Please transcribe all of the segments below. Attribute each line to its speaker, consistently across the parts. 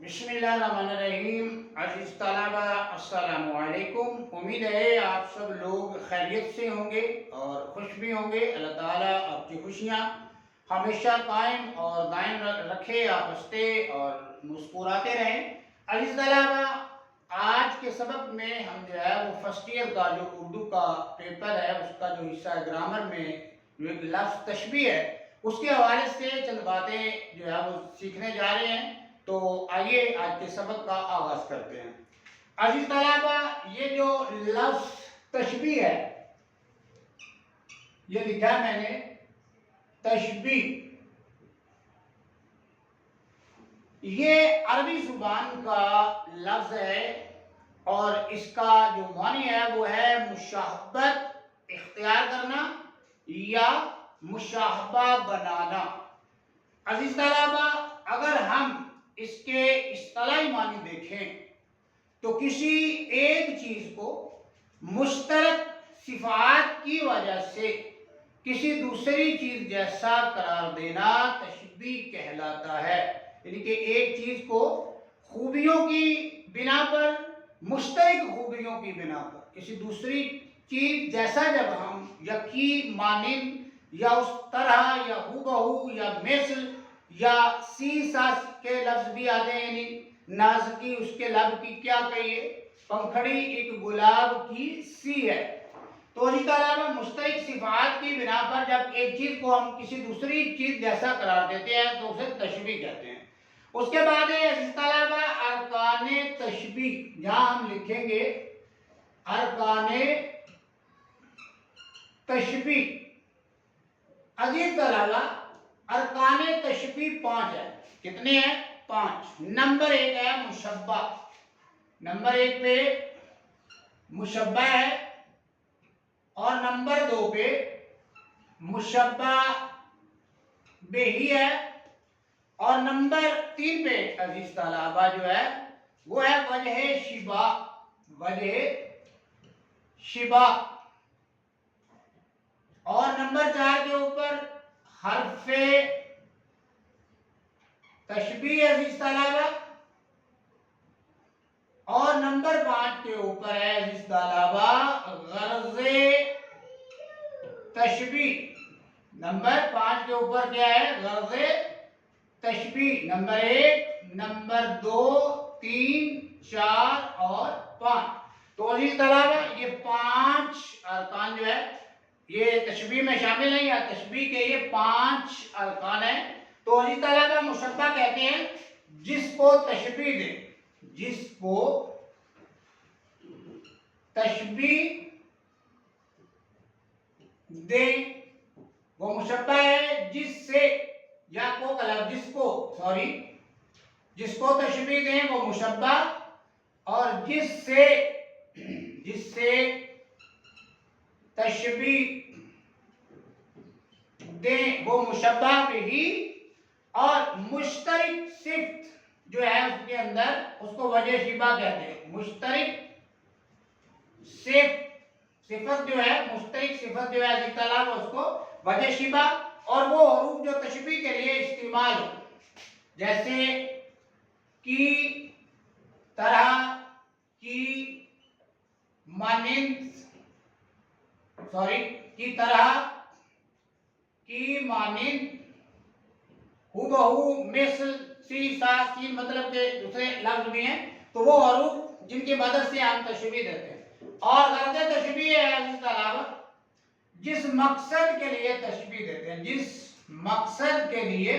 Speaker 1: بسم اللہ الرحمن الرحیم. عزیز طلبہ السلام علیکم. امید ہے آپ سب لوگ خیریت سے ہوں گے اور خوش بھی ہوں گے. اللہ تعالیٰ آپ کی خوشیاں ہمیشہ قائم اور دائم رکھے، آپ ہنستے اور مسکراتے رہیں. عزیز طلبہ، آج کے سبق میں ہم جو ہے وہ فرسٹ ایئر کا جو اردو کا پیپر ہے اس کا جو حصہ گرامر میں جو ایک لفظ تشبیہ ہے اس کے حوالے سے چند باتیں جو ہے وہ سیکھنے جا رہے ہیں. تو آئیے آج کے سبق کا آغاز کرتے ہیں. عزیز طلبہ، یہ جو لفظ تشبیہ ہے، یہ لکھا ہے میں نے تشبیہ. یہ عربی زبان کا لفظ ہے اور اس کا جو معنی ہے وہ ہے مشابہت اختیار کرنا یا مشابہ بنانا. عزیز طلبہ، اگر ہم اس کے اصطلاحی معنی دیکھیں تو کسی ایک چیز کو مشترک صفات کی وجہ سے کسی دوسری چیز جیسا قرار دینا تشبیہ کہلاتا ہے. یعنی کہ ایک چیز کو خوبیوں کی بنا پر، مشترک خوبیوں کی بنا پر کسی دوسری چیز جیسا جب ہم یکی مانند یا اس طرح یا ہو بہو یا مثل یا سی ساس کے لفظ بھی آتے ہیں. یعنی نازکی اس کے لب کی کیا کہیے، پنکھڑی ایک گلاب کی سی ہے. تو اسی طرح مشترک صفات کی بنا پر جب ایک چیز کو ہم کسی دوسری چیز جیسا قرار دیتے ہیں تو اسے تشبیہ کہتے ہیں. اس کے بعد ہے عزیز طلبہ ارکان تشبیہ. جہاں ہم لکھیں گے ارکان تشبیہ. عزیز طلبہ، ارکان تشبیہ 5 ہے. کتنے ہیں؟ 5. نمبر 1 ہے مشبہ. نمبر 1 پہ مشبہ ہے اور نمبر 2 پہ مشبہ بہی ہے اور نمبر 3 پہ عزیز طلبہ جو ہے وہ ہے وجہ شبہ. وجہ شبہ. اور نمبر 4 کے اوپر حرف تشبیہ عزیز طلبہ. اور نمبر 5 کے اوپر ہے عزیز طلبہ غرض تشبیہ. نمبر 5 کے اوپر کیا ہے؟ غرض تشبیہ. نمبر 1، نمبر 2، 3، 4 اور 5. تو عزیز طلبہ یہ 5 ارکان جو ہے یہ تشبیہ میں شامل ہیں یا تشبیہ کے یہ 5 ارکان ہیں. تو عزیز طلبہ مشبہ کہتے ہیں جس کو تشبیہ دیں. جس کو تشبیہ دیں وہ مشبہ ہے. جس سے یا کو کلب جس کو تشبیہ دیں وہ مشبہ، اور جس سے تشبیہ دیں وہ مشبہ بہی، اور مشترک صفت جو ہے اس کے اندر اس کو وجہ شبہ کہتے ہیں. مشترک صفت جو ہے، مشترک صفت جو ہے عزیز طلبہ اس کو وجہ شبہ. اور وہ حروف جو تشبیہ کے لیے استعمال ہو، جیسے کی، طرح، کی، مانند، کی طرح، کی مانند، ہو بہو، مثل، سی سا سین مطلب کہ دوسرے لفظ بھی ہیں. تو وہ حروف جن کی مدد سے ہم تشبیہ دیتے ہیں. اور غرض تشبیہ ہے عزیز طلبہ جس مقصد کے لیے تشبیہ دیتے ہیں. جس مقصد کے لیے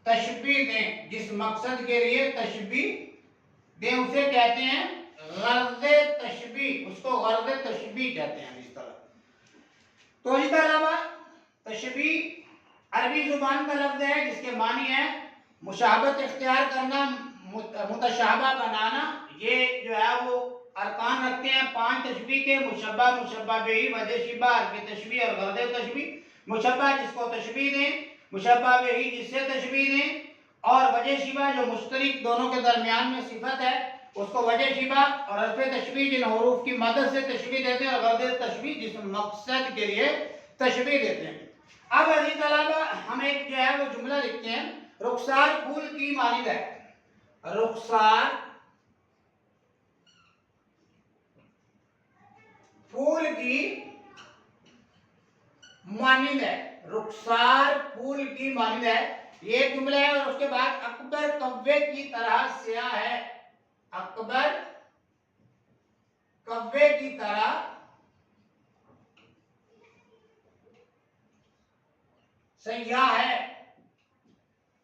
Speaker 1: تشبیہ دیں، جس مقصد کے لیے تشبیہ دیں اسے کہتے ہیں غرض تشبیہ. اس کو غرض تشبیہ کہتے ہیں اس طرح. تو اس طرح تشبیہ عربی زبان کا لفظ ہے جس کے معنی ہے مشابہت اختیار کرنا، متشابہ بنانا. یہ جو ہے وہ ارکان رکھتے ہیں 5 تشبیہ کے: مشبہ، مشبہ بہی، وجہ شبہ، حرف تشبیہ اور غرض تشبیہ. مشبہ جس کو تشبیہ دیں، مشبہ بہی جس سے تشبیہ دیں، اور وجہ شبہ جو مشترک دونوں کے درمیان میں صفت ہے اس کو وجہ شبہ، اور حرف تشبیہ جن حروف کی مدد سے تشبیہ دیتے ہیں، اور غرض تشبیہ جس مقصد کے لیے تشبیہ دیتے ہیں. اب عزیز طلبہ ہم ایک جو ہے وہ جملہ لکھتے ہیں، رخسار پھول کی مانند ہے، رخسار پھول کی مانند ہے، رخسار پھول کی مانند ہے، یہ ایک جملہ ہے۔ اور اس کے بعد اکبر کوے کی طرح سیاہ ہے، اکبر کوے کی طرح سیاہ ہے،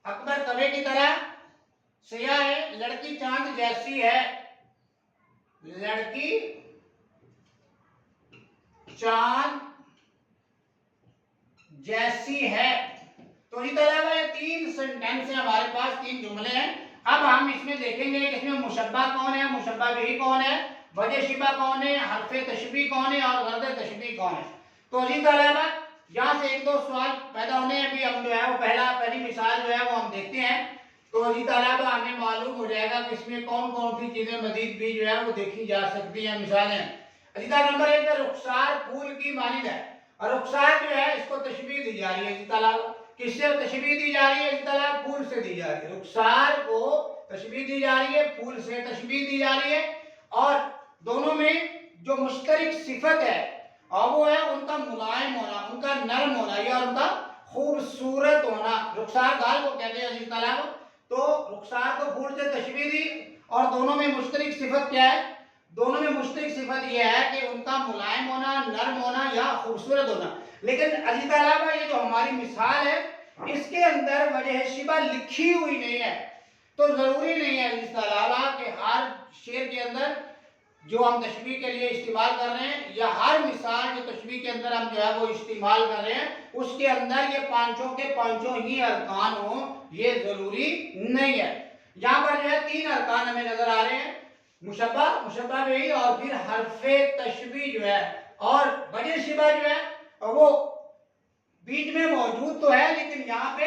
Speaker 1: اکبر کوے کی طرح سیاہ ہے، لڑکی چاند جیسی ہے، لڑکی چاند جیسی ہے۔ تو اسی طرح یہ تین سینٹینس ہیں ہمارے پاس، تین جملے ہیں۔ اب ہم اس میں دیکھیں گے کہ اس میں مشبہ کون ہے، مشبہ بہ کون ہے، وجہ شبہ کون ہے، حرف تشبیہ کون ہے اور غرض تشبیہ کون ہے۔ تو اسی طرح یہاں سے ایک دو سوال پیدا ہونے ہیں، ابھی ہم جو ہے وہ پہلی مثال جو ہے وہ ہم دیکھتے ہیں، تو اسی طرح ہمیں معلوم ہو جائے گا کہ اس میں کون کون سی چیزیں مزید بھی جو ہے وہ دیکھی جا سکتی ہیں مثالیں۔ اسی طرح نمبر 1 ہے رخسار پھول کی مانند ہے، اور رخسار جو ہے اس کو تشبیہ دی جا رہی ہے، اسی طرح کس سے تشبیہ دی جا رہی ہے، اسی طرح پھول سے دی جا رہی ہے، رخسار کو تشبیہ دی جا رہی ہے، پھول سے تشبیہ دی جا رہی ہے، اور دونوں میں جو مشترک صفت ہے اور وہ ہے ان کا ملائم ہونا، ان کا نرم ہونا یا ان کا خوبصورت ہونا۔ رخسار گال کو کہتے ہیں اسی طرح، تو رخسار کو پھول سے تشبیہ دی، اور دونوں میں مشترک صفت کیا ہے، دونوں میں مشترک صفت یہ ہے کہ ان کا ملائم ہونا، نرم ہونا یا خوبصورت ہونا۔ لیکن عزیز طلبہ یہ جو ہماری مثال ہے اس کے اندر وجہ شبہ لکھی ہوئی نہیں ہے، تو ضروری نہیں ہے عزیز طلبہ کہ ہر شعر کے اندر جو ہم تشبیہ کے لیے استعمال کر رہے ہیں یا ہر مثال جو تشبیہ کے اندر ہم جو ہے وہ استعمال کر رہے ہیں اس کے اندر یہ پانچوں کے پانچوں ہی ارکان ہوں، یہ ضروری نہیں ہے۔ یہاں پر جو ہے تین ارکان ہمیں نظر آ رہے ہیں، مشبہ، مشبہ بہ اور پھر حرف تشبیہ جو ہے، اور وجہ شبہ جو ہے وہ بیچ میں موجود تو ہے لیکن یہاں پہ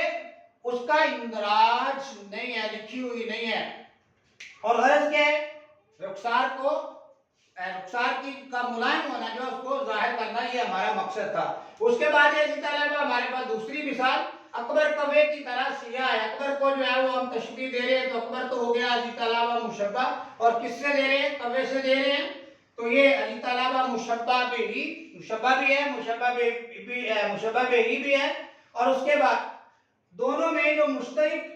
Speaker 1: اس کا اندراج نہیں ہے، لکھی ہوئی نہیں ہے۔ اور غرض کیا ہے، رخسار کی کا ملائم ہونا جو اس کو ظاہر کرنا، یہ ہمارا مقصد تھا۔ اس کے بعد اسی طرح ہمارے پاس دوسری مثال، اکبر کوے کی طرح سیاہ ہے، اکبر کو جو ہے وہ ہم تشبیہ دے رہے ہیں، تو اکبر تو ہو گیا اسی طرح مشبہ، اور کس سے دے رہے ہیں، کوے سے دے رہے ہیں، تو یہ اسی طرح مشبہ بہ، مشبہ بھی ہے، مشبہ بہ بھی ہے، اور اس کے بعد دونوں میں جو مشترک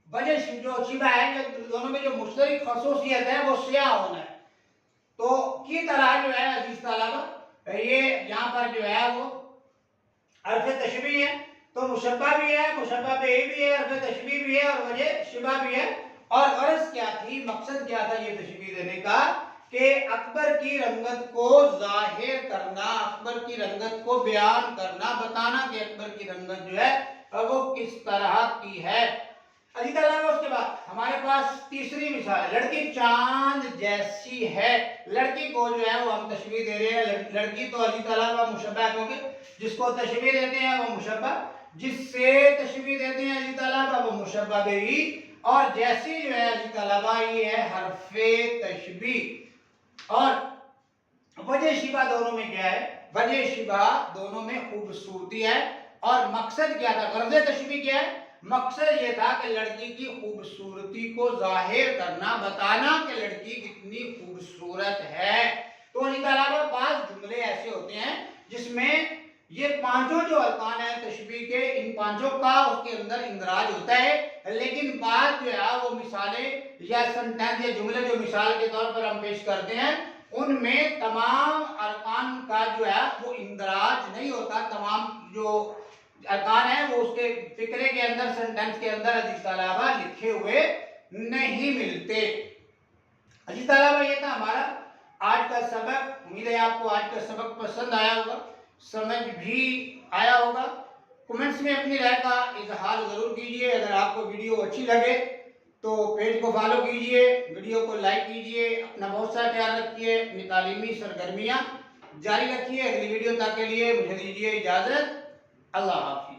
Speaker 1: وجہ جو شبہ ہے، دونوں میں جو مشترک خصوصیت ہے وہ سیاہ ہونا ہے، تو کی طرح جو ہے عزیز طلبہ یہ یہاں پر جو ہے وہ حرف تشبیہ ہے، تو مشبہ بھی ہے، مشبہ بہ بھی ہے، حرف تشبیہ بھی ہے اور وجہ شبہ بھی ہے۔ اور غرض کیا تھی، مقصد کیا تھا یہ تشبیہ دینے کا، کہ اکبر کی رنگت کو ظاہر کرنا، اکبر کی رنگت کو بیان کرنا، بتانا کہ اکبر کی رنگت جو ہے وہ کس طرح کی ہے۔ اسی طرح اس کے بعد ہمارے پاس تیسری مثال ہے، لڑکی چاند جیسی ہے، لڑکی کو جو ہے وہ ہم تشبیہ دے رہے ہیں، لڑکی تو اسی طرح مشبہ، کیونکہ جس کو تشبیہ دیتے ہیں وہ مشبہ، جس سے تشبیہ دیتے ہیں اسی طرح وہ مشبہ بہ، اور جیسی جو ہے اسی طرح یہ ہے حرف تشبیہ۔ اور وجہ شبہ دونوں میں کیا ہے، وجہ شبہ دونوں میں خوبصورتی ہے، اور مقصد کیا تھا، غرض تشبیہ کیا ہے، مقصد یہ تھا کہ لڑکی کی خوبصورتی کو ظاہر کرنا، بتانا کہ لڑکی کتنی خوبصورت ہے۔ تو اسی طرح بعض جملے ایسے ہوتے ہیں جس میں یہ پانچوں جو ارکان ہیں تشبیہ کے، ان پانچوں کا اس کے اندر اندراج ہوتا ہے، لیکن بعض جو ہے وہ مثالیں یا سنٹینس یا جملے جو مثال کے طور پر ہم پیش کرتے ہیں ان میں تمام ارکان کا جو ہے وہ اندراج نہیں ہوتا، تمام جو ارکان ہیں وہ اس کے فقرے کے اندر، سنٹینس کے اندر عزیز طلبہ لکھے ہوئے نہیں ملتے۔ عزیز طلبہ یہ تھا ہمارا آج کا سبق، امید ہے آپ کو آج کا سبق پسند آیا ہوگا، سمجھ بھی آیا ہوگا۔ کمنٹس میں اپنی رائے کا اظہار ضرور کیجئے، اگر آپ کو ویڈیو اچھی لگے تو پیج کو فالو کیجئے، ویڈیو کو لائک کیجئے، اپنا بہت سا خیال رکھیے، اپنی تعلیمی سرگرمیاں جاری رکھیے۔ اگلی ویڈیو تک کے لیے مجھے دیجیے اجازت، اللہ حافظ۔